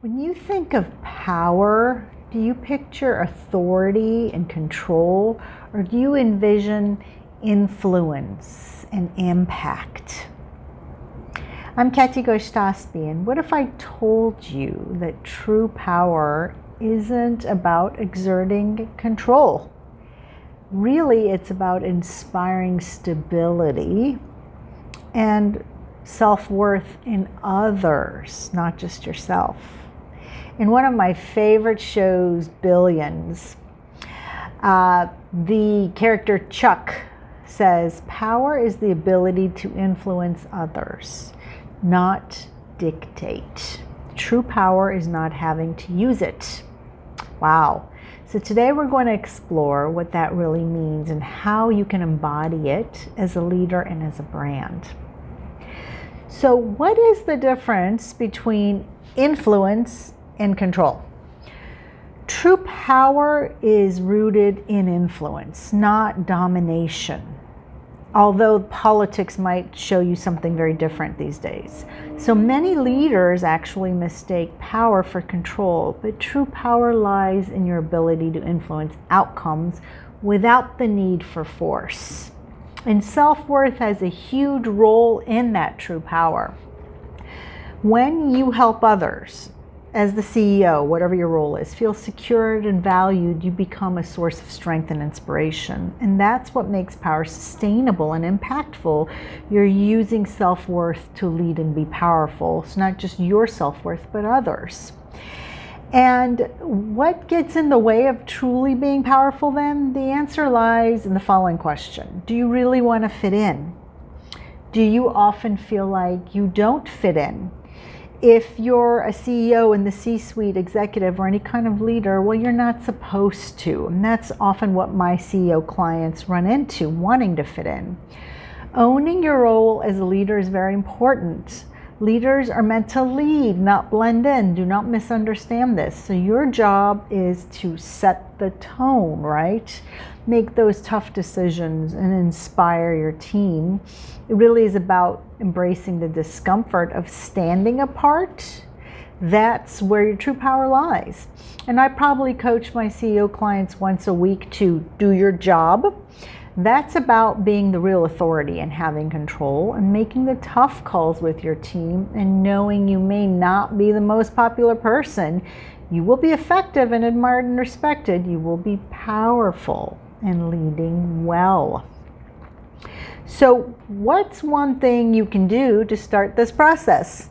When you think of power, do you picture authority and control, or do you envision influence and impact? I'm Kathy Gostasby, and what if I told you that true power isn't about exerting control? Really, it's about inspiring stability and self-worth in others, not just yourself. In one of my favorite shows, Billions, the character Chuck says, power is the ability to influence others, not dictate. True power is not having to use it. Wow. So today we're going to explore what that really means and how you can embody it as a leader and as a brand. So what is the difference between influence and control? True power is rooted in influence, not domination. Although politics might show you something very different these days. So many leaders actually mistake power for control, but true power lies in your ability to influence outcomes without the need for force. And self-worth has a huge role in that true power. When you help others, as the CEO, whatever your role is, feel secured and valued, you become a source of strength and inspiration. And that's what makes power sustainable and impactful. You're using self-worth to lead and be powerful. It's not just your self-worth, but others. And what gets in the way of truly being powerful then? The answer lies in the following question. Do you really want to fit in? Do you often feel like you don't fit in? If you're a CEO in the C-suite executive or any kind of leader, well, you're not supposed to. And that's often what my CEO clients run into, wanting to fit in. Owning your role as a leader is very important. Leaders are meant to lead, not blend in. Do not misunderstand this. So your job is to set the tone, right? Make those tough decisions and inspire your team. It really is about embracing the discomfort of standing apart. That's where your true power lies. And I probably coach my CEO clients once a week to do your job. That's about being the real authority and having control and making the tough calls with your team and knowing you may not be the most popular person. You will be effective and admired and respected. You will be powerful and leading well. So what's one thing you can do to start this process?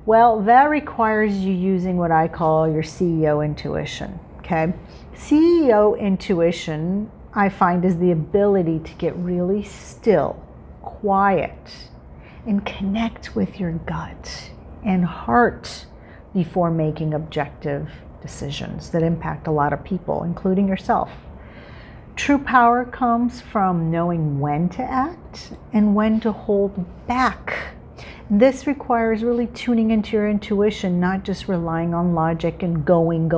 Well, that requires you using what I call your CEO intuition, okay? CEO intuition, I find, is the ability to get really still, quiet, and connect with your gut and heart before making objective decisions that impact a lot of people, including yourself. True power comes from knowing when to act and when to hold back. This requires really tuning into your intuition, not just relying on logic and going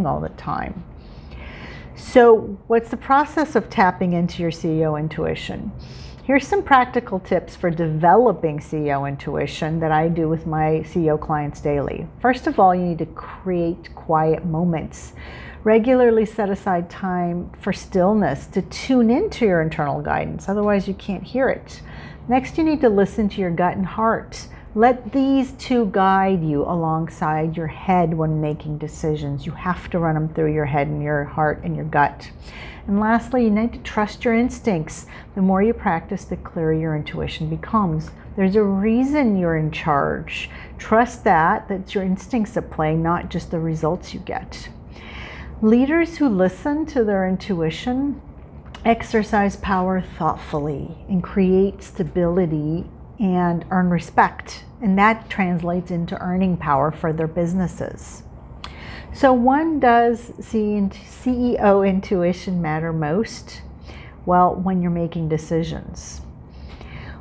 all the time. So what's the process of tapping into your CEO intuition? Here's some practical tips for developing CEO intuition that I do with my CEO clients daily. First of all, you need to create quiet moments. Regularly set aside time for stillness to tune into your internal guidance. Otherwise, you can't hear it. Next, you need to listen to your gut and heart. Let these two guide you alongside your head when making decisions. You have to run them through your head and your heart and your gut. And lastly, you need to trust your instincts. The more you practice, the clearer your intuition becomes. There's a reason you're in charge. Trust that it's your instincts at play, not just the results you get. Leaders who listen to their intuition exercise power thoughtfully and create stability and earn respect. And that translates into earning power for their businesses. So when does CEO intuition matter most? Well, when you're making decisions.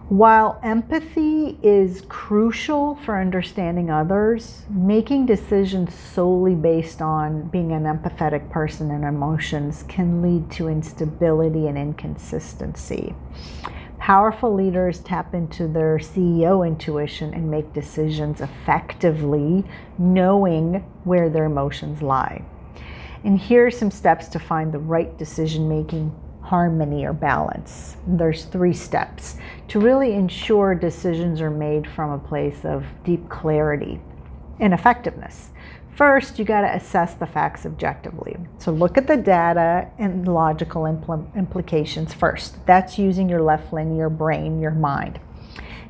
While empathy is crucial for understanding others, making decisions solely based on being an empathetic person and emotions can lead to instability and inconsistency. Powerful leaders tap into their CEO intuition and make decisions effectively, knowing where their emotions lie. And here are some steps to find the right decision-making harmony or balance. There's 3 steps to really ensure decisions are made from a place of deep clarity and effectiveness. First, you got to assess the facts objectively. So look at the data and logical implications first. That's using your left linear brain, your mind.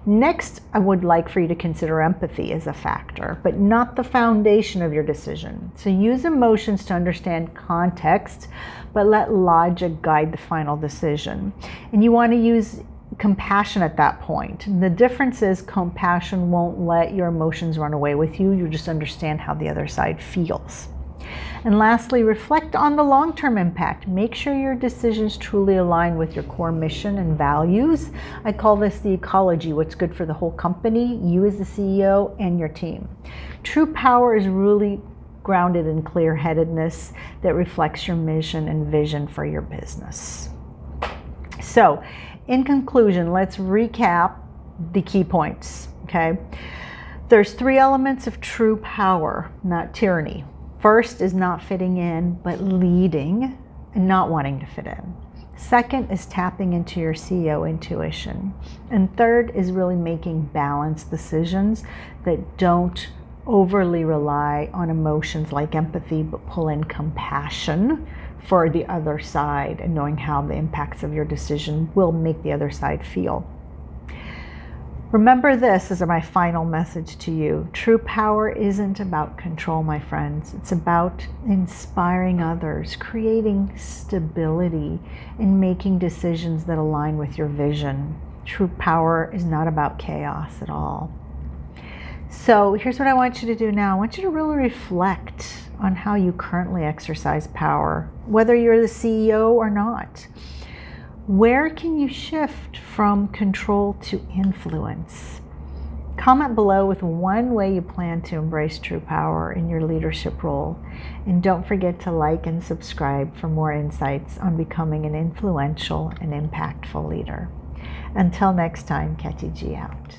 Next, I would like for you to consider empathy as a factor, but not the foundation of your decision. So use emotions to understand context, but let logic guide the final decision. And you want to use compassion at that point. And the difference is compassion won't let your emotions run away with you. You just understand how the other side feels. And lastly, reflect on the long-term impact. Make sure your decisions truly align with your core mission and values. I call this the ecology, what's good for the whole company, you as the CEO, and your team. True power is really grounded in clear-headedness that reflects your mission and vision for your business. So, in conclusion, let's recap the key points, okay? There's 3 elements of true power, not tyranny. First is not fitting in, but leading and not wanting to fit in. Second is tapping into your CEO intuition. And third is really making balanced decisions that don't overly rely on emotions like empathy, but pull in compassion for the other side and knowing how the impacts of your decision will make the other side feel. Remember this as my final message to you. True power isn't about control, my friends. It's about inspiring others, creating stability, and making decisions that align with your vision. True power is not about chaos at all. So here's what I want you to do now. I want you to really reflect on how you currently exercise power, whether you're the CEO or not. Where can you shift from control to influence? Comment below with one way you plan to embrace true power in your leadership role. And don't forget to like and subscribe for more insights on becoming an influential and impactful leader. Until next time, Kati G out.